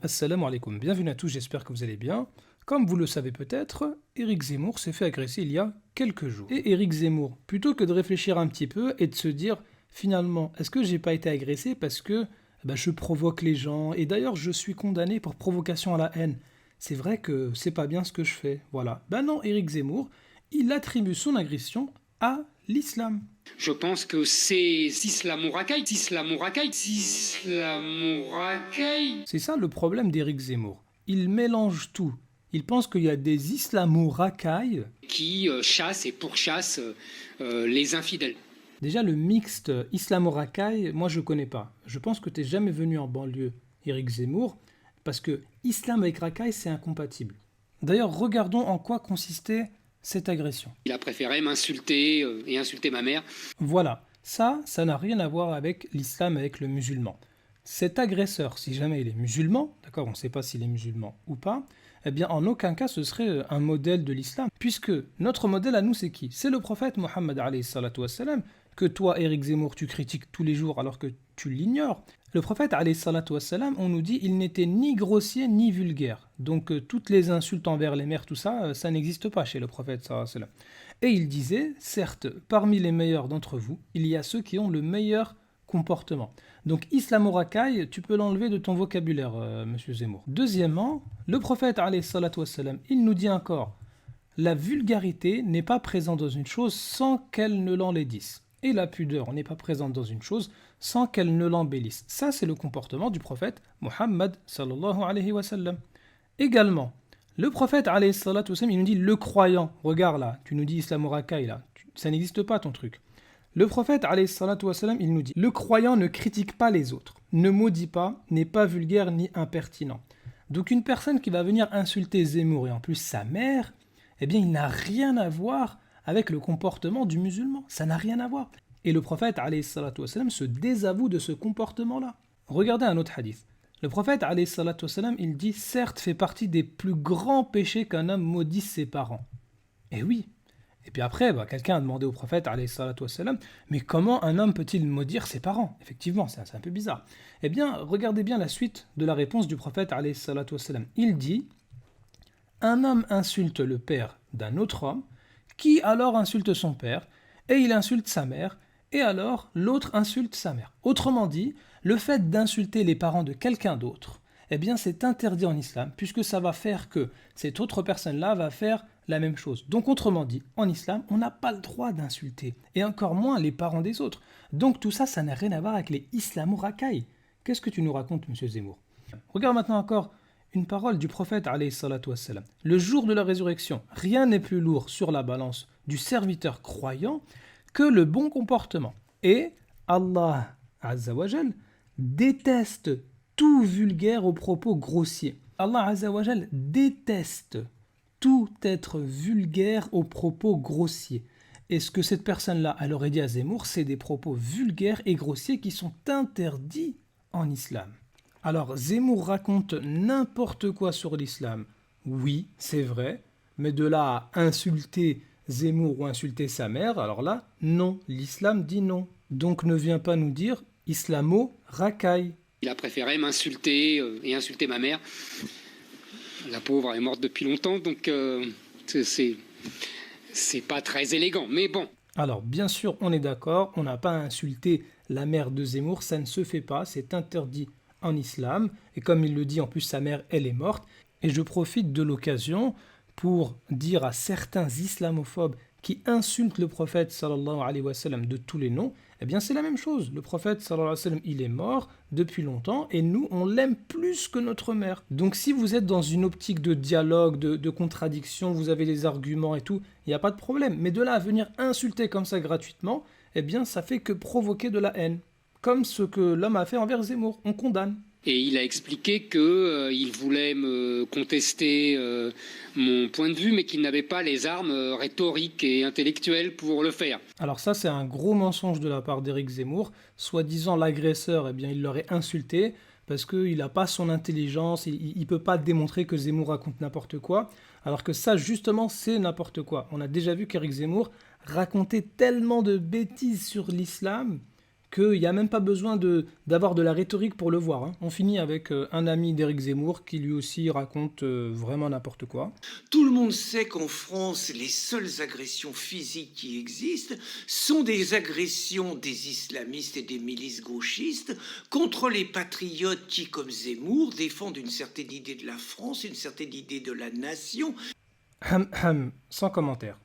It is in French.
Assalamu alaikum, bienvenue à tous, j'espère que vous allez bien. Comme vous le savez peut-être, Éric Zemmour s'est fait agresser il y a quelques jours. Et Éric Zemmour, plutôt que de réfléchir un petit peu et de se dire finalement, est-ce que j'ai pas été agressé parce que je provoque les gens et d'ailleurs je suis condamné pour provocation à la haine. C'est vrai que c'est pas bien ce que je fais, voilà. Ben non, Éric Zemmour, il attribue son agression à l'islam. Je pense que c'est islamo-racaille. C'est ça le problème d'Éric Zemmour. Il mélange tout. Il pense qu'il y a des islamo-racailles Qui chassent et pourchassent les infidèles. Déjà, le mixte islamo-racaille, moi je connais pas. Je pense que tu n'es jamais venu en banlieue, Éric Zemmour, parce que islam avec racaille, c'est incompatible. D'ailleurs, regardons en quoi consistait cette agression. Il a préféré m'insulter et insulter ma mère. Voilà, ça n'a rien à voir avec l'islam, avec le musulman. Cet agresseur, si jamais il est musulman, d'accord, on ne sait pas s'il est musulman ou pas, eh bien en aucun cas ce serait un modèle de l'islam, puisque notre modèle à nous c'est qui? C'est le prophète Mohammed alayhi salatu wassalam, que toi, Éric Zemmour, tu critiques tous les jours alors que tu l'ignores. Le prophète alayhi salatu wassalam, on nous dit, il n'était ni grossier ni vulgaire. Donc toutes les insultes envers les mères, tout ça, ça n'existe pas chez le prophète sallallahu alayhi wa sallam. Et il disait, certes, parmi les meilleurs d'entre vous, il y a ceux qui ont le meilleur comportement. Donc islamo-racaille, tu peux l'enlever de ton vocabulaire, monsieur Zemmour. Deuxièmement, le prophète alayhi salatu wassalam, il nous dit encore, la vulgarité n'est pas présente dans une chose sans qu'elle ne l'enlaidisse. Et la pudeur n'est pas présente dans une chose sans qu'elle ne l'embellisse. Ça, c'est le comportement du prophète Muhammad sallallahu alayhi wa sallam. Également, le prophète alayhi salatu wa sallam, il nous dit le croyant. Regarde là, tu nous dis islamo-racaille là, ça n'existe pas ton truc. Le prophète alayhi salatu wa sallam, il nous dit le croyant ne critique pas les autres, ne maudit pas, n'est pas vulgaire ni impertinent. Donc une personne qui va venir insulter Zemmour et en plus sa mère, eh bien il n'a rien à voir avec le comportement du musulman. Ça n'a rien à voir. Et le prophète alayhi salatu wa sallam se désavoue de ce comportement-là. Regardez un autre hadith. Le prophète alayhi salatu wa sallam, il dit certes fait partie des plus grands péchés qu'un homme maudisse ses parents. Et oui. Et puis après, quelqu'un a demandé au prophète alayhi salatu wa sallam, mais comment un homme peut-il maudire ses parents? Effectivement, c'est un peu bizarre. Eh bien, regardez bien la suite de la réponse du prophète alayhi salatu wa sallam. Il dit un homme insulte le père d'un autre homme, qui alors insulte son père, et il insulte sa mère, et alors l'autre insulte sa mère. Autrement dit, le fait d'insulter les parents de quelqu'un d'autre, eh bien c'est interdit en islam, puisque ça va faire que cette autre personne-là va faire la même chose. Donc autrement dit, en islam, on n'a pas le droit d'insulter, et encore moins les parents des autres. Donc tout ça, ça n'a rien à voir avec les islamo-racailles. Qu'est-ce que tu nous racontes, monsieur Zemmour? Regarde maintenant encore une parole du prophète alayhi salatu wassalam. Le jour de la résurrection, rien n'est plus lourd sur la balance du serviteur croyant que le bon comportement. Et Allah azza wa jal déteste tout vulgaire aux propos grossiers. Allah azza wa jal déteste tout être vulgaire aux propos grossiers. Et ce que cette personne-là, elle aurait dit à Zemmour, c'est des propos vulgaires et grossiers qui sont interdits en islam. Alors, Zemmour raconte n'importe quoi sur l'islam. Oui, c'est vrai, mais de là à insulter Zemmour ou insulter sa mère, alors là, non, l'islam dit non. Donc ne viens pas nous dire islamo-racaille. Il a préféré m'insulter et insulter ma mère. La pauvre est morte depuis longtemps, donc c'est pas très élégant, mais bon. Alors, bien sûr, on est d'accord, on n'a pas insulté la mère de Zemmour, ça ne se fait pas, c'est interdit en islam, et comme il le dit, en plus sa mère, elle est morte, et je profite de l'occasion pour dire à certains islamophobes qui insultent le prophète sallallahu alayhi wa sallam de tous les noms, eh bien c'est la même chose, le prophète sallallahu alayhi wa sallam, il est mort depuis longtemps, et nous, on l'aime plus que notre mère. Donc si vous êtes dans une optique de dialogue, de contradiction, vous avez des arguments et tout, il n'y a pas de problème, mais de là à venir insulter comme ça gratuitement, eh bien ça fait que provoquer de la haine. Comme ce que l'homme a fait envers Zemmour, on condamne. Et il a expliqué qu'il voulait me contester mon point de vue, mais qu'il n'avait pas les armes rhétoriques et intellectuelles pour le faire. Alors ça, c'est un gros mensonge de la part d'Éric Zemmour. Soi-disant, l'agresseur, eh bien, il l'aurait insulté parce qu'il n'a pas son intelligence, il ne peut pas démontrer que Zemmour raconte n'importe quoi, alors que ça, justement, c'est n'importe quoi. On a déjà vu qu'Éric Zemmour racontait tellement de bêtises sur l'islam qu'il n'y a même pas besoin d'avoir de la rhétorique pour le voir, hein. On finit avec un ami d'Éric Zemmour qui lui aussi raconte vraiment n'importe quoi. Tout le monde sait qu'en France, les seules agressions physiques qui existent sont des agressions des islamistes et des milices gauchistes contre les patriotes qui, comme Zemmour, défendent une certaine idée de la France, une certaine idée de la nation. Sans commentaire.